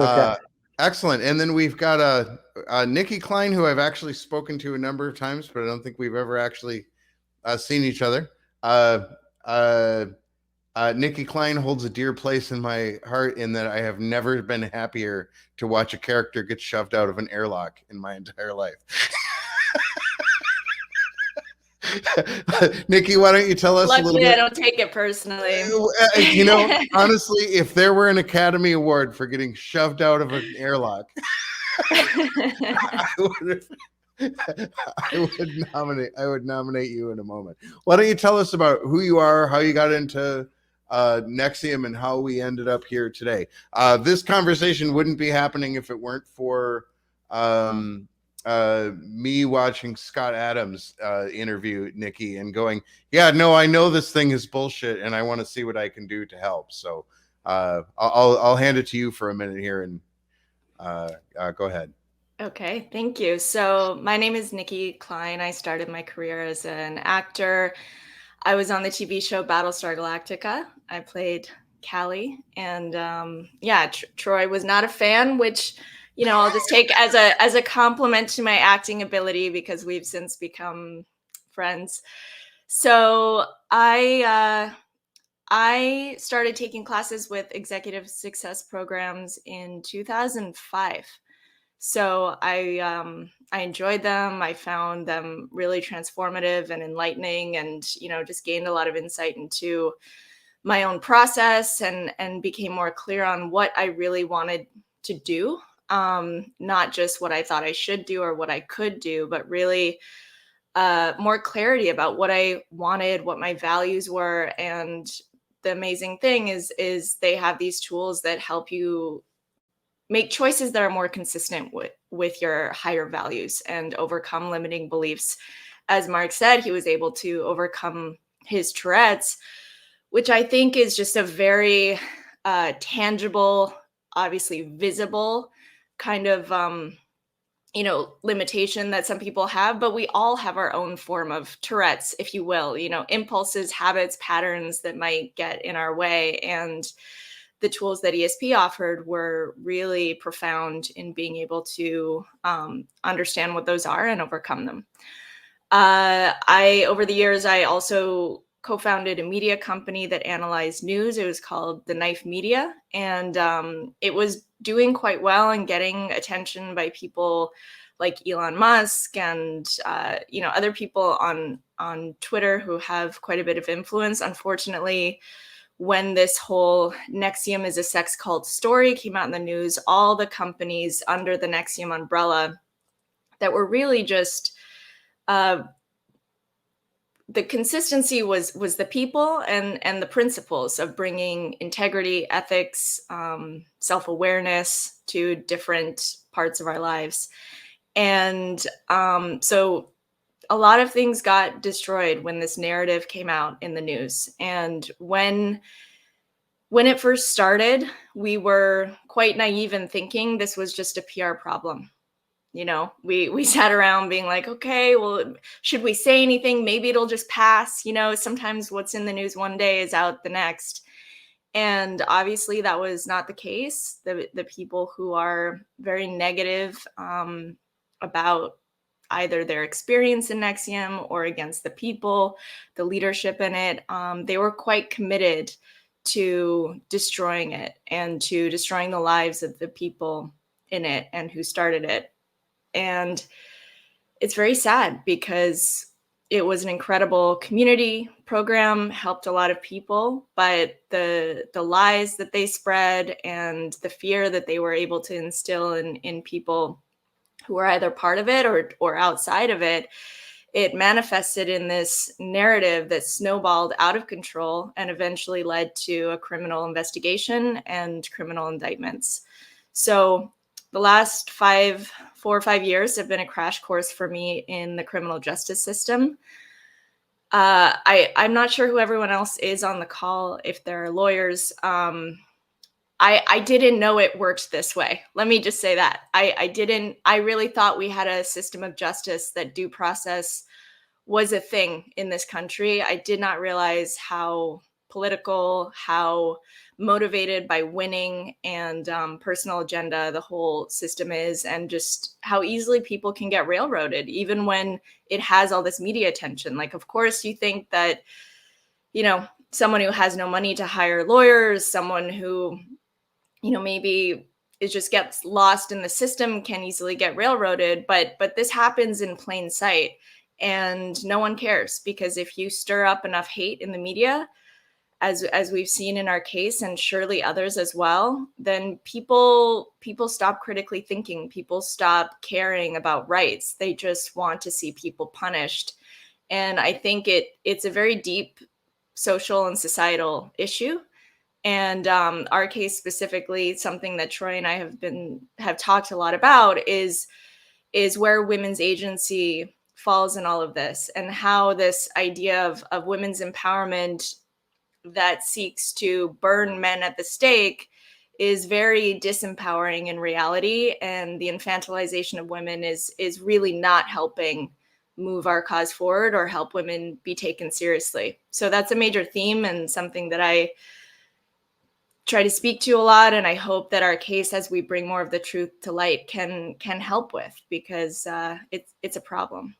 okay. Excellent. And then we've got Nikki Klein, who I've actually spoken to a number of times, but I don't think we've ever actually seen each other. Uh, uh, Nikki Klein holds a dear place in my heart in that I have never been happier to watch a character get shoved out of an airlock in my entire life. Nikki, why don't you tell us a little Luckily, I bit? don't take it personally. Honestly, if there were an Academy Award for getting shoved out of an airlock, I would nominate you in a moment. Why don't you tell us about who you are, how you got into Nexium, and how we ended up here today? This conversation wouldn't be happening if it weren't for me watching Scott Adams interview Nikki and going, yeah, no, I know this thing is bullshit, and I want to see what I can do to help. So I'll hand it to you for a minute here, and go ahead. Okay, thank you. So my name is Nikki Klein. I started my career as an actor. I was on the TV show Battlestar Galactica. I played Callie, and Troy was not a fan, which I'll just take as a compliment to my acting ability because we've since become friends. So I started taking classes with executive success programs in 2005. So I enjoyed them. I found them really transformative and enlightening, and just gained a lot of insight into my own process and became more clear on what I really wanted to do, not just what I thought I should do or what I could do, but really more clarity about what I wanted, what my values were. And the amazing thing is they have these tools that help you make choices that are more consistent with your higher values and overcome limiting beliefs. As Marc said, he was able to overcome his Tourette's, which I think is just a very tangible, obviously visible kind of limitation that some people have, but we all have our own form of Tourette's, if you will, impulses, habits, patterns that might get in our way. And the tools that ESP offered were really profound in being able to understand what those are and overcome them. Over the years, I also co-founded a media company that analyzed news. It was called The Knife Media, and it was doing quite well and getting attention by people like Elon Musk and other people on Twitter who have quite a bit of influence. Unfortunately, when this whole Nexium is a sex cult story came out in the news, all the companies under the Nexium umbrella that were really just the consistency was the people and the principles of bringing integrity, ethics, self-awareness to different parts of our lives. And so a lot of things got destroyed when this narrative came out in the news. And when it first started, we were quite naive in thinking this was just a PR problem. We sat around being like, okay, well, should we say anything? Maybe it'll just pass. Sometimes what's in the news one day is out the next. And obviously that was not the case. The people who are very negative about either their experience in Nexium or against the people, the leadership in it, they were quite committed to destroying it and to destroying the lives of the people in it and who started it. And it's very sad because it was an incredible community program, helped a lot of people, but the lies that they spread and the fear that they were able to instill in people who were either part of it or outside of it, it manifested in this narrative that snowballed out of control and eventually led to a criminal investigation and criminal indictments. So the last 4 or 5 years have been a crash course for me in the criminal justice system. I'm not sure who everyone else is on the call, if there are lawyers. I didn't know it worked this way. Let me just say that. I really thought we had a system of justice, that due process was a thing in this country. I did not realize how political, how motivated by winning and personal agenda the whole system is, and just how easily people can get railroaded, even when it has all this media attention. Like, of course, you think that, you know, someone who has no money to hire lawyers, someone who, you know, maybe it just gets lost in the system can easily get railroaded, but this happens in plain sight, and no one cares, because if you stir up enough hate in the media, as we've seen in our case and surely others as well, then people stop critically thinking, people stop caring about rights. They just want to see people punished. And I think it's a very deep social and societal issue. And our case specifically, something that Troy and I have talked a lot about is where women's agency falls in all of this, and how this idea of women's empowerment that seeks to burn men at the stake is very disempowering in reality, and the infantilization of women is really not helping move our cause forward or help women be taken seriously. So that's a major theme and something that I try to speak to a lot, and I hope that our case, as we bring more of the truth to light, can help with, because it's a problem.